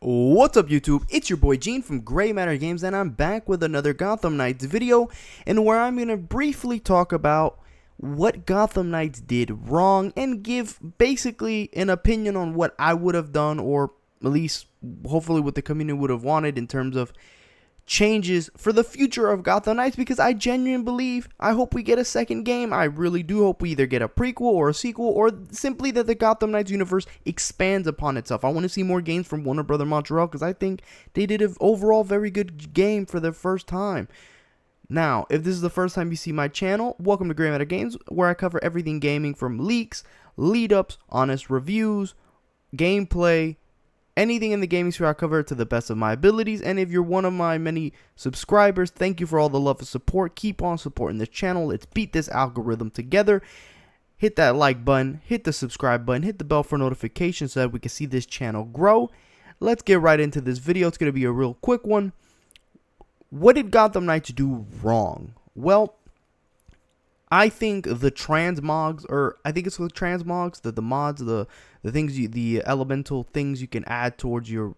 What's up YouTube, it's your boy Gene from Gray Matter Games, and I'm back with another Gotham Knights video, and where I'm going to briefly talk about what Gotham Knights did wrong and give basically an opinion on what I would have done, or at least hopefully what the community would have wanted in terms of changes for the future of Gotham Knights, because I genuinely believe, I hope we get a second game. I really do hope we either get a prequel or a sequel, or simply that the Gotham Knights universe expands upon itself. I want to see more games from Warner Brother Montreal, because I think they did an overall very good game for the first time. Now, if this is the first time you see my channel, welcome to Gray Matter Games, where I cover everything gaming from leaks, lead-ups, honest reviews, gameplay, anything in the gaming sphere. I cover it to the best of my abilities. And if you're one of my many subscribers, thank you for all the love and support. Keep on supporting this channel. Let's beat this algorithm together. Hit that like button, hit the subscribe button, hit the bell for notifications so that we can see this channel grow. Let's get right into this video. It's going to be a real quick one. What did Gotham Knights do wrong? Well, I think the transmogs, or I think it's the transmogs, the mods, the things, the elemental things you can add towards your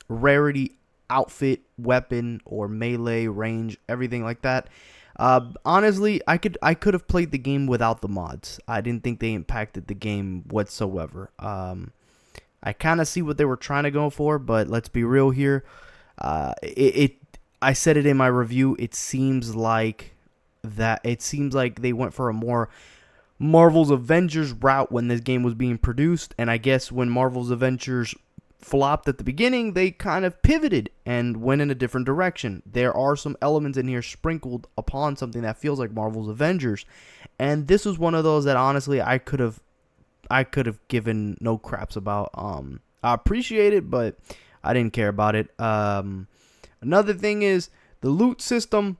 rarity, outfit, weapon, or melee range, everything like that. Honestly, I could have played the game without the mods. I didn't think they impacted the game whatsoever. I kind of see what they were trying to go for, but let's be real here. I said it in my review. It seems like they went for a more Marvel's Avengers route when this game was being produced, and I guess when Marvel's Avengers flopped at the beginning, they kind of pivoted and went in a different direction. There are some elements in here sprinkled upon something that feels like Marvel's Avengers, and this was one of those that honestly I could have given no craps about. I appreciate it, but I didn't care about it. Another thing is the loot system.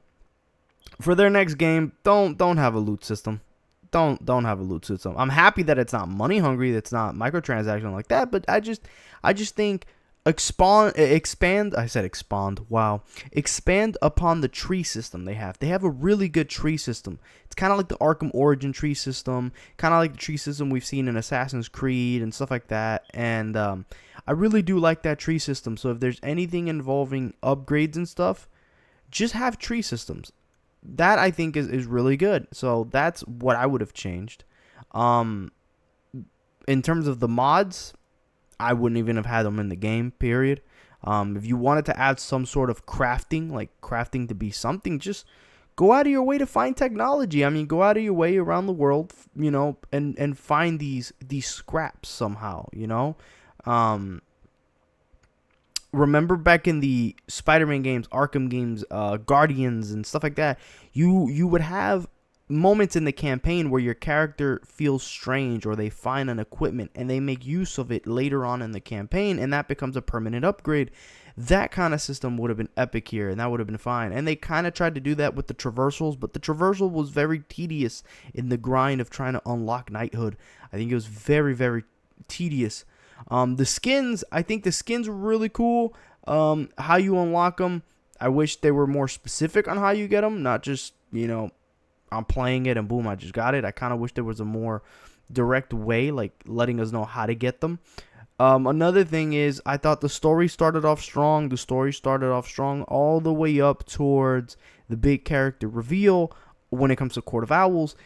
For their next game, don't have a loot system. Don't have a loot system. I'm happy that it's not money hungry, that's not microtransaction like that, but I just think expand upon the tree system they have. They have a really good tree system. It's kind of like the Arkham Origin tree system, kind of like the tree system we've seen in Assassin's Creed and stuff like that. And I really do like that tree system. So if there's anything involving upgrades and stuff, just have tree systems. That I think is really good. So that's what I would have changed. In terms of the mods, I wouldn't even have had them in the game, period. If you wanted to add some sort of crafting, like crafting to be something, just go out of your way to find technology. I mean, go out of your way around the world, you know, and find these scraps somehow, you know. Remember back in the Spider-Man games, Arkham games, Guardians and stuff like that, you would have moments in the campaign where your character feels strange, or they find an equipment and they make use of it later on in the campaign, and that becomes a permanent upgrade. That kind of system would have been epic here, and that would have been fine. And they kind of tried to do that with the traversals, but the traversal was very tedious in the grind of trying to unlock knighthood. I think it was very, very tedious. The skins, I think the skins were really cool. How you unlock them, I wish they were more specific on how you get them, not just, you know, I'm playing it and boom, I just got it. I kind of wish there was a more direct way, like letting us know how to get them. Another thing is, I thought the story started off strong. The story started off strong all the way up towards the big character reveal when it comes to Court of Owls.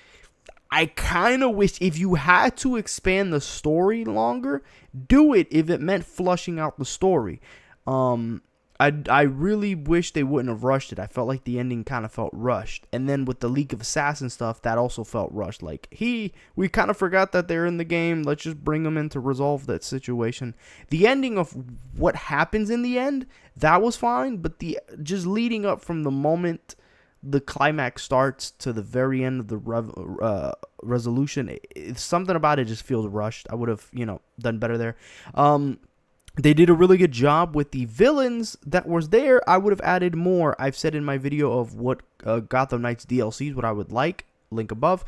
I kind of wish if you had to expand the story longer, do it if it meant flushing out the story. I really wish they wouldn't have rushed it. I felt like the ending kind of felt rushed. And then with the League of Assassins stuff, that also felt rushed. Like, we kind of forgot that they're in the game. Let's just bring them in to resolve that situation. The ending of what happens in the end, that was fine. But just leading up from the moment the climax starts to the very end of the resolution, something about it just feels rushed. I would have, you know, done better there. They did a really good job with the villains that was there. I would have added more. I've said in my video of what Gotham Knights DLCs, what I would like, link above,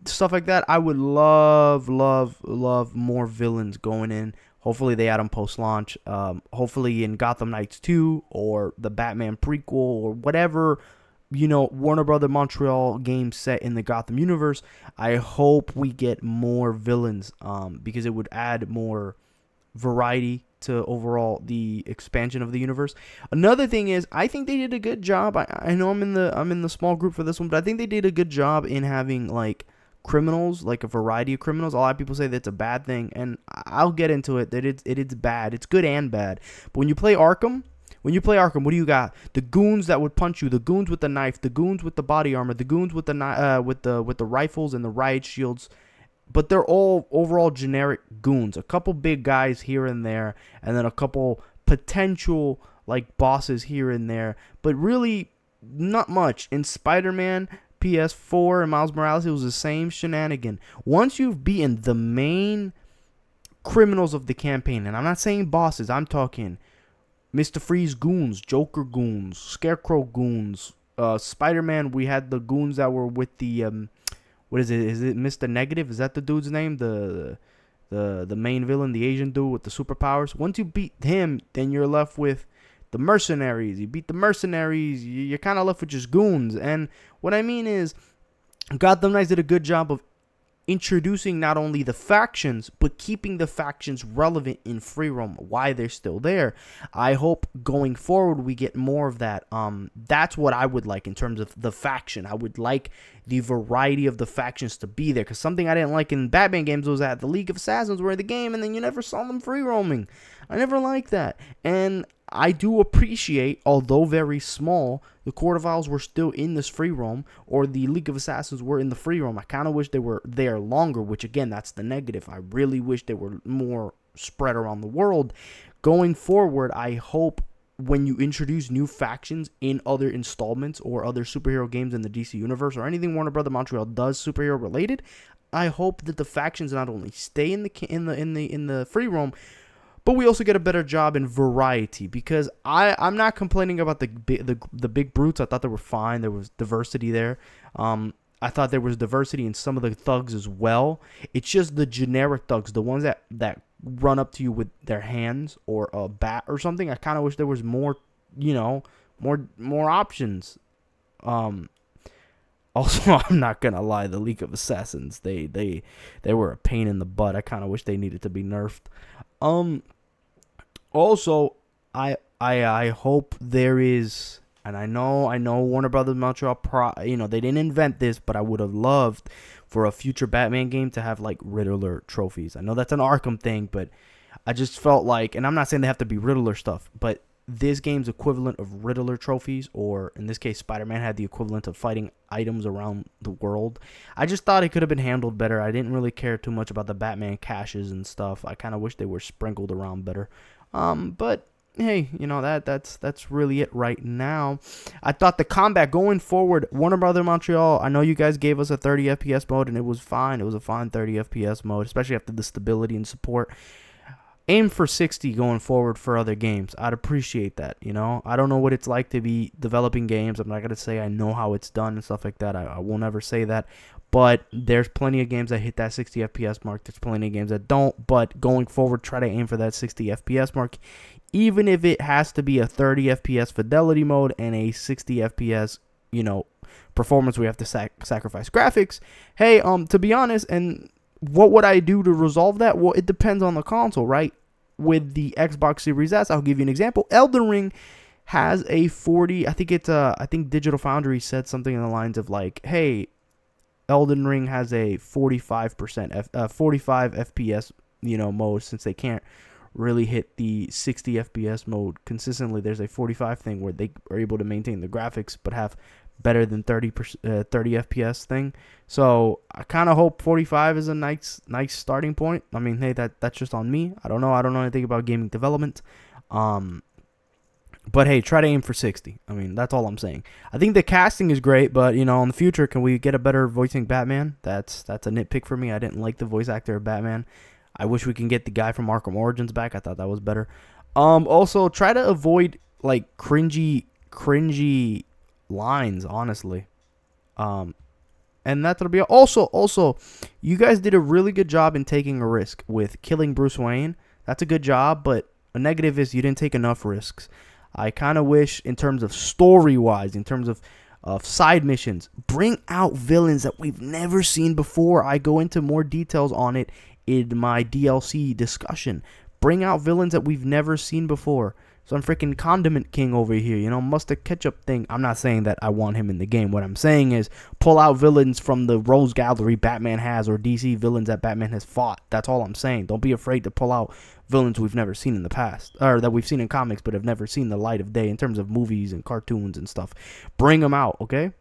stuff like that. I would love more villains going in. Hopefully they add them post-launch. Hopefully in Gotham Knights 2 or the Batman prequel or whatever, you know, Warner Brother Montreal game set in the Gotham universe. I hope we get more villains, because it would add more variety to overall the expansion of the universe. Another thing is, I think they did a good job. I know I'm in the small group for this one, but I think they did a good job in having like criminals, like a variety of criminals. A lot of people say that's a bad thing, and I'll get into it. That it's bad. It's good and bad. But when you play Arkham, what do you got? The goons that would punch you, the goons with the knife, the goons with the body armor, the goons with the rifles and the riot shields. But they're all overall generic goons. A couple big guys here and there, and then a couple potential like bosses here and there. But really, not much. In Spider-Man, PS4, and Miles Morales, it was the same shenanigan. Once you've beaten the main criminals of the campaign, and I'm not saying bosses, I'm talking Mr. Freeze goons, Joker goons, Scarecrow goons, Spider-Man, we had the goons that were with the what is it? Is it Mr. Negative? Is that the dude's name? The main villain, the Asian dude with the superpowers. Once you beat him, then you're left with the mercenaries. You beat the mercenaries, you're kind of left with just goons. And what I mean is, Gotham Knights did a good job of introducing not only the factions, but keeping the factions relevant in free roam, why they're still there. I hope going forward we get more of that. That's what I would like in terms of the faction. I would like the variety of the factions to be there, because something I didn't like in Batman games was that the League of Assassins were in the game and then you never saw them free roaming. I never liked that. And I do appreciate, although very small, the Court of Owls were still in this free roam, or the League of Assassins were in the free roam. I kind of wish they were there longer, which again, that's the negative. I really wish they were more spread around the world. Going forward, I hope when you introduce new factions in other installments or other superhero games in the DC universe, or anything Warner Brother Montreal does superhero related, I hope that the factions not only stay in the free roam, but we also get a better job in variety, because I'm not complaining about the big brutes. I thought they were fine. There was diversity there. I thought there was diversity in some of the thugs as well. It's just the generic thugs, the ones that run up to you with their hands or a bat or something. I kind of wish there was more, more options. Also, I'm not gonna lie, the League of Assassins, they were a pain in the butt. I kind of wish they needed to be nerfed. Also, I hope there is, and I know Warner Brothers Montreal, they didn't invent this, but I would have loved for a future Batman game to have like Riddler trophies. I know that's an Arkham thing, but I just felt like, and I'm not saying they have to be Riddler stuff, but this game's equivalent of Riddler trophies, or in this case, Spider-Man had the equivalent of fighting items around the world. I just thought it could have been handled better. I didn't really care too much about the Batman caches and stuff. I kind of wish they were sprinkled around better. But hey, that's really it right now. I thought the combat going forward, Warner Brother Montreal, I know you guys gave us a 30 FPS mode, and it was fine. It was a fine 30 FPS mode, especially after the stability and support. Aim for 60 going forward for other games. I'd appreciate that, I don't know what it's like to be developing games. I'm not going to say I know how it's done and stuff like that. I will never say that. But there's plenty of games that hit that 60 FPS mark. There's plenty of games that don't. But going forward, try to aim for that 60 FPS mark. Even if it has to be a 30 FPS fidelity mode and a 60 FPS, performance, we have to sacrifice graphics. Hey, to be honest, and what would I do to resolve that? Well, it depends on the console, right? With the Xbox Series S, I'll give you an example. Elden Ring has a 40. I think Digital Foundry said something in the lines of like, hey, Elden Ring has a 45 FPS, mode, since they can't really hit the 60 FPS mode consistently. There's a 45 thing where they are able to maintain the graphics but have better than 30 FPS thing. So I kind of hope 45 is a nice starting point. I mean, hey, that's just on me. I don't know anything about gaming development. But hey, try to aim for 60. I mean, that's all I'm saying. I think the casting is great, but in the future, can we get a better voicing Batman? That's a nitpick for me. I didn't like the voice actor of Batman. I wish we can get the guy from Arkham Origins back. I thought that was better. Also, try to avoid like cringy lines, honestly. And that's gonna be also you guys did a really good job in taking a risk with killing Bruce Wayne. That's a good job, but a negative is you didn't take enough risks. I kind of wish, in terms of story-wise, in terms of side missions, bring out villains that we've never seen before. I go into more details on it in my DLC discussion. Bring out villains that we've never seen before. Some freaking condiment king over here, you know, mustard ketchup thing. I'm not saying that I want him in the game. What I'm saying is pull out villains from the Rose Gallery Batman has, or DC villains that Batman has fought. That's all I'm saying. Don't be afraid to pull out villains we've never seen in the past, or that we've seen in comics but have never seen the light of day in terms of movies and cartoons and stuff. Bring them out, okay?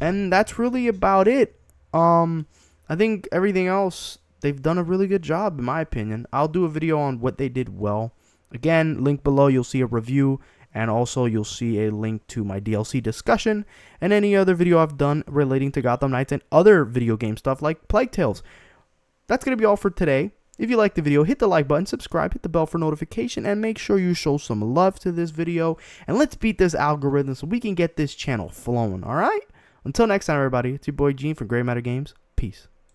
And that's really about it. I think everything else, they've done a really good job, in my opinion. I'll do a video on what they did well. Again, link below, you'll see a review, and also you'll see a link to my DLC discussion and any other video I've done relating to Gotham Knights and other video game stuff like Plague Tales. That's going to be all for today. If you liked the video, hit the like button, subscribe, hit the bell for notification, and make sure you show some love to this video. And let's beat this algorithm so we can get this channel flowing, alright? Until next time, everybody, it's your boy Gene from Grey Matter Games. Peace.